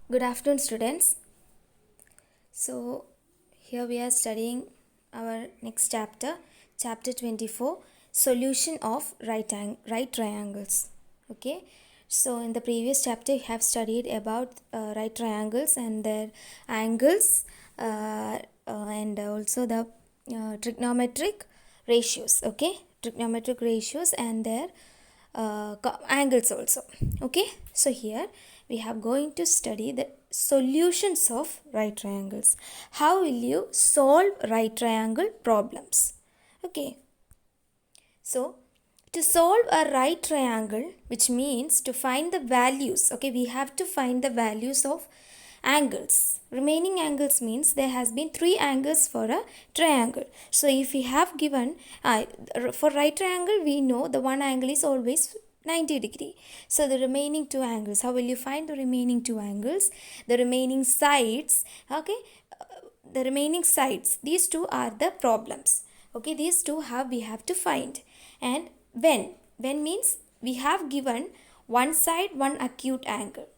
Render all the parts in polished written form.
Good afternoon, students. So, here we are studying our next chapter, chapter 24, solution of right triangles. Okay, so in the previous chapter, we have studied about right triangles and their angles and also the trigonometric ratios. Okay, trigonometric ratios and their angles also. Okay, so here we have going to study the solutions of right triangles. How will you solve right triangle problems? Okay, so to solve a right triangle, which means to find the values, okay, we have to find the values of angles. Remaining angles means there has been three angles for a triangle. So if we have given for right triangle, we know the one angle is always 90 degree. So the remaining two angles, how will you find the remaining two angles? The remaining sides, okay, the remaining sides, these two are the problems. Okay, these two we have to find. And when means we have given one side one acute angle.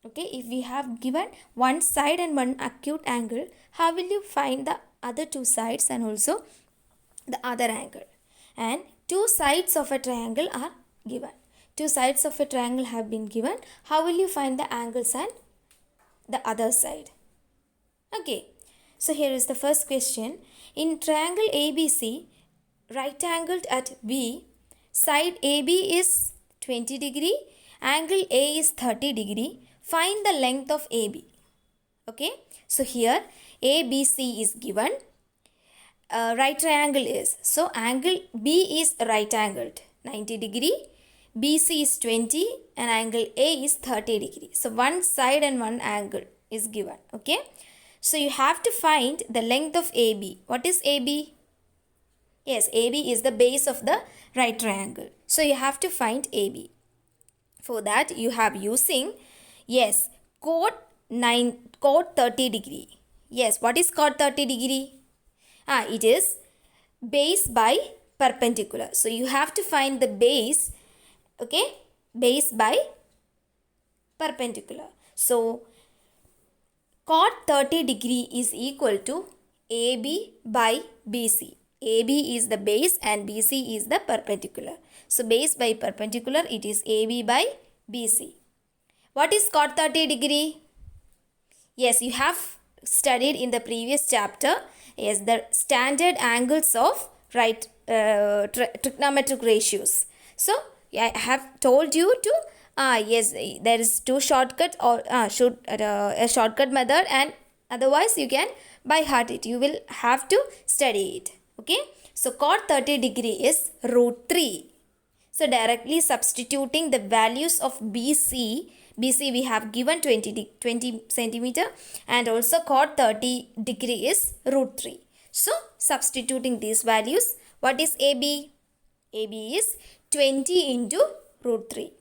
Okay, if we have given one side and one acute angle, how will you find the other two sides and also the other angle? And two sides of a triangle are given. Two sides of a triangle have been given. How will you find the angles and the other side? Okay, so here is the first question. In triangle ABC, right angled at B, side AB is 20 degree, angle A is 30 degree. Find the length of AB. Okay, so here ABC is given. Right triangle is, so angle B is right angled 90 degree, BC is 20 and angle A is 30 degree. So one side and one angle is given. Okay, so you have to find the length of AB. What is AB? Yes, AB is the base of the right triangle. So you have to find AB. For that you have using, yes, cot 30 degree. Yes, what is cot 30 degree? It is base by perpendicular. So you have to find the base, okay, base by perpendicular. So cot 30 degree is equal to AB by BC. AB is the base and BC is the perpendicular. So base by perpendicular, it is AB by BC. What is cot 30 degree? Yes, you have studied in the previous chapter. Yes, the standard angles of right trigonometric ratios. So I have told you to yes, there is two shortcuts or a shortcut method, and otherwise you can by heart it. You will have to study it. Okay, so cot 30 degree is root 3. So directly substituting the values of BC we have given 20 centimeter and also cot 30 degree is root 3. So substituting these values, what is AB? AB is 20 into root 3.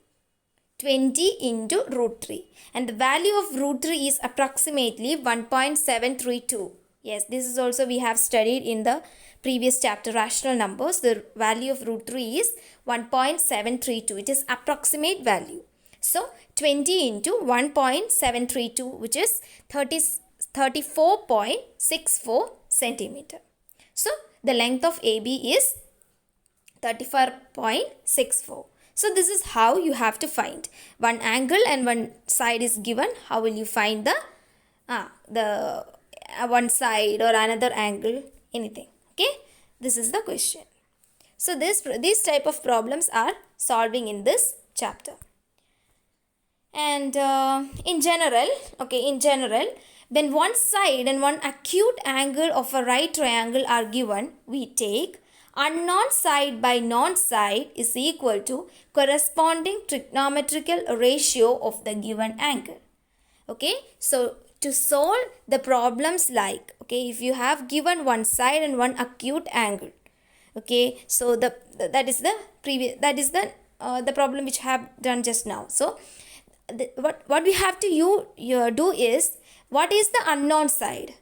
20 into root 3. And the value of root 3 is approximately 1.732. Yes, this is also we have studied in the previous chapter, rational numbers. The value of root 3 is 1.732. It is approximate value. So 20 into 1.732, which is 34.64 centimeter. So the length of AB is 34.64. So this is how you have to find. One angle and one side is given. How will you find the one side or another angle, anything? Okay, this is the question. So these type of problems are solving in this chapter. And in general, when one side and one acute angle of a right triangle are given, we take unknown side by known side is equal to corresponding trigonometrical ratio of the given angle. Okay, so to solve the problems like, okay, if you have given one side and one acute angle, okay, so that is the problem which I have done just now. So what we have to do is, what is the unknown side?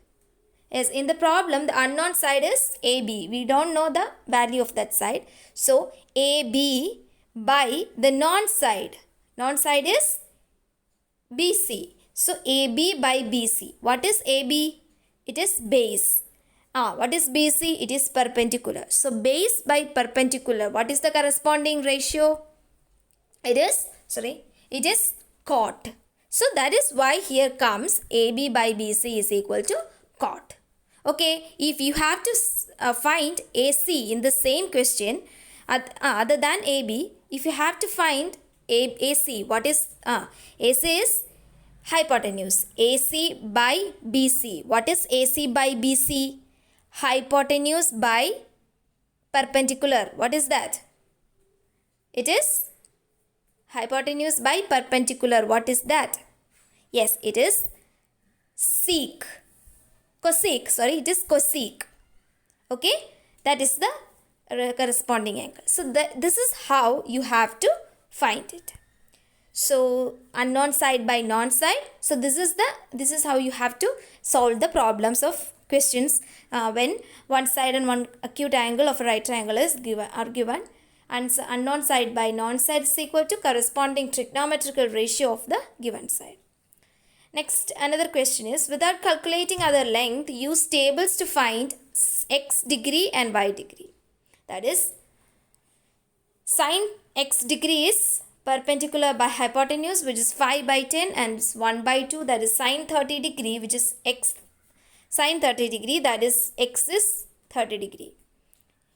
Yes, in the problem the unknown side is AB. We don't know the value of that side. So AB by the known side is BC. So AB by BC. What is AB? It is base. What is BC? It is perpendicular. So base by perpendicular. What is the corresponding ratio? It is cot. So that is why here comes AB by BC is equal to cot. Okay, if you have to find AC in the same question, other than AB, if you have to find AC, what is AC is hypotenuse. AC by BC. What is AC by BC? Hypotenuse by perpendicular. What is that? It is hypotenuse by perpendicular. What is that? Yes, it is sec. It is cosec. Okay, that is the corresponding angle. So this is how you have to find it. So unknown side by known side. So this is how you have to solve the problems of questions when one side and one acute angle of a right triangle are given, and so unknown side by known side is equal to corresponding trigonometrical ratio of the given side. Next, another question is, without calculating other length, use tables to find x degree and y degree. That is, sine x degree is perpendicular by hypotenuse, which is 5 by 10, and 1 by 2, that is sine 30 degree, which is x sine 30 degree, that is x is 30 degree.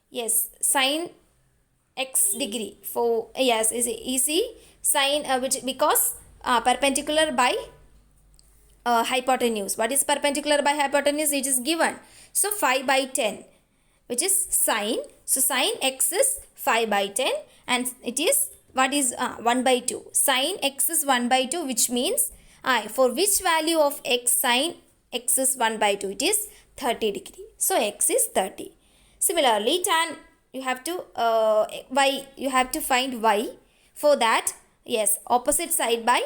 Yes, sine x degree for yes is easy sine which because perpendicular by hypotenuse. What is perpendicular by hypotenuse? It is given. So 5 by 10, which is sine. So sine x is 5 by 10, and it is what is 1 by 2. Sine x is 1 by 2, which means for which value of x sine x is 1 by 2? It is 30 degree. So x is 30. Similarly, tan you have to y, you have to find y. For that, yes, opposite side by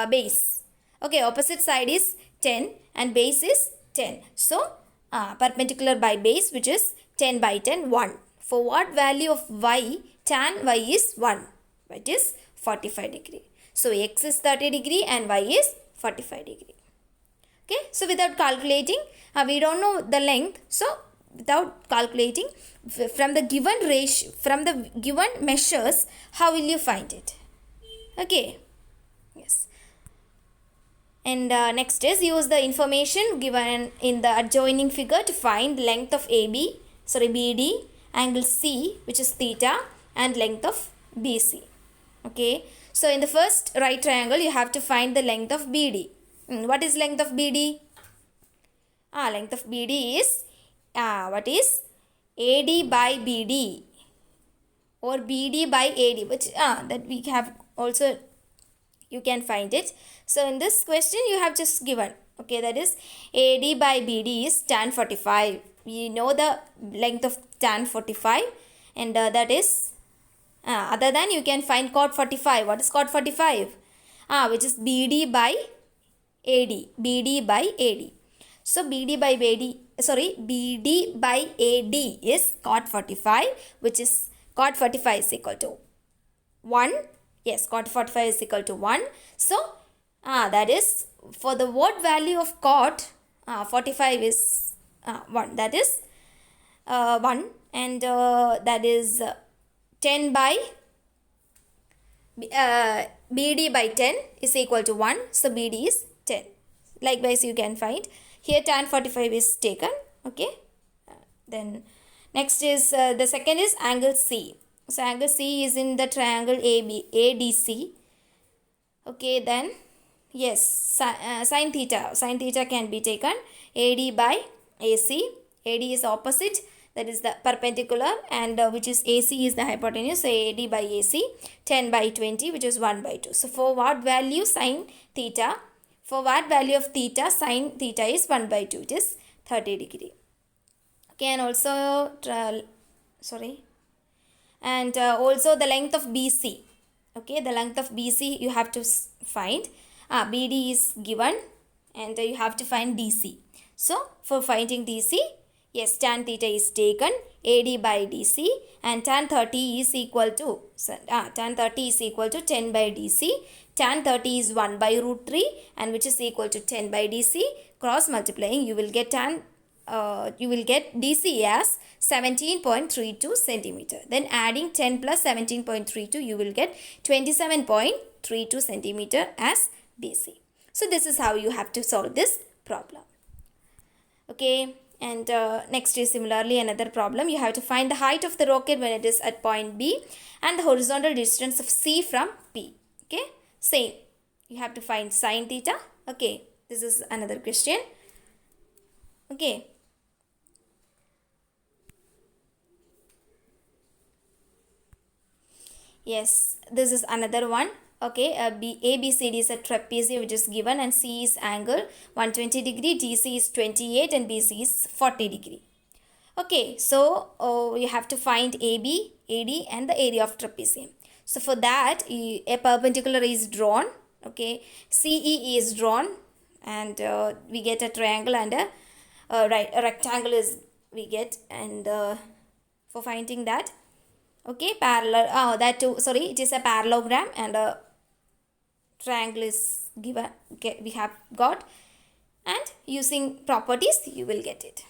base. Okay, opposite side is 10 and base is 10. So perpendicular by base, which is 10 by 10, 1. For what value of y? Tan y is 1, which is 45 degree. So x is 30 degree and y is 45 degree. Okay, so without calculating, we don't know the length. So without calculating, from the given ratio, from the given measures, how will you find it? Okay, yes. And next is, use the information given in the adjoining figure to find length of BD, angle C, which is theta, and length of BC. Okay, so in the first right triangle, you have to find the length of BD. What is length of BD? Length of BD is what is AD by BD or BD by AD, which that we have also, you can find it. So in this question you have just given, okay, that is AD by BD is tan 45. We know the length of tan 45, and that is other than, you can find cot 45. What is cot 45? Which is BD by AD. So BD by AD is cot 45, which is cot 45 is equal to 1. Yes, cot 45 is equal to 1. So that is, for the what value of cot 45 is 1. That is 1, and that is 10 by BD by 10 is equal to 1. So BD is 10. Likewise, you can find here tan 45 is taken. Okay, then next is the second is angle C. So angle C is in the triangle ADC. Okay, then yes, sin theta can be taken. AD by AC. AD is opposite, that is the perpendicular, and which is AC is the hypotenuse. So AD by AC, 10 by 20, which is 1 by 2. So for what value sin theta? For what value of theta? Sin theta is 1 by 2. It is 30 degree. Okay, and also and also the length of BC. Okay, the length of BC you have to find. BD is given, and you have to find DC. So for finding DC, Yes, tan theta is taken AD by DC, and tan 30 is equal to tan 30 is equal to 10 by DC. Tan 30 is 1 by root 3, and which is equal to 10 by DC. Cross multiplying, you will get DC as 17.32 centimeter. Then adding 10 plus 17.32, you will get 27.32 centimeter as DC. So this is how you have to solve this problem. Okay, and next is similarly another problem. You have to find the height of the rocket when it is at point B and the horizontal distance of C from P. Okay, same. You have to find sine theta. Okay, this is another question. Okay. Yes, this is another one. Okay, ABCD is a trapezium which is given, and C is angle 120 degree, DC is 28, and BC is 40 degree. Okay, so you have to find AB, AD, and the area of trapezium. So for that, a perpendicular is drawn. Okay, CE is drawn, and we get a triangle and a rectangle is we get, and for finding that, okay, parallel, that too, sorry, it is a parallelogram, and a triangle is given, we have got, and using properties you will get it,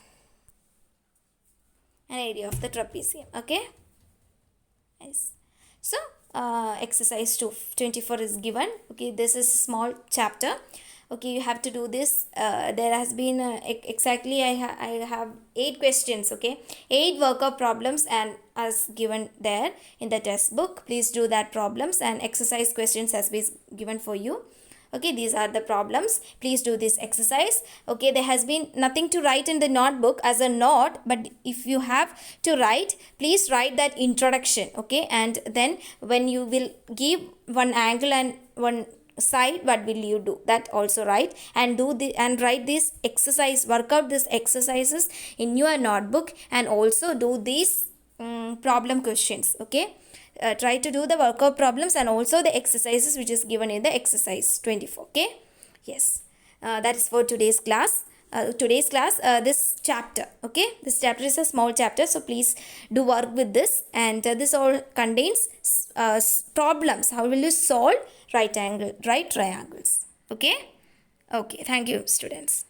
an area of the trapezium. Okay, nice. So exercise 24 is given. Okay, this is a small chapter. Okay, you have to do this. There has been exactly I have 8 questions. Okay, 8 workout problems and as given there in the test book. Please do that problems, and exercise questions has been given for you. Okay, these are the problems. Please do this exercise. Okay, there has been nothing to write in the notebook as a note, but if you have to write, please write that introduction. Okay, and then when you will give one angle and one side, what will you do, that also write, and do the and write this exercise, work out these exercises in your notebook, and also do these problem questions. Okay, try to do the workout problems and also the exercises which is given in the exercise 24. Okay, yes, that is for today's class. This chapter, okay, this chapter is a small chapter, so please do work with this, and this all contains problems. How will you solve right triangles? Okay, thank you, students.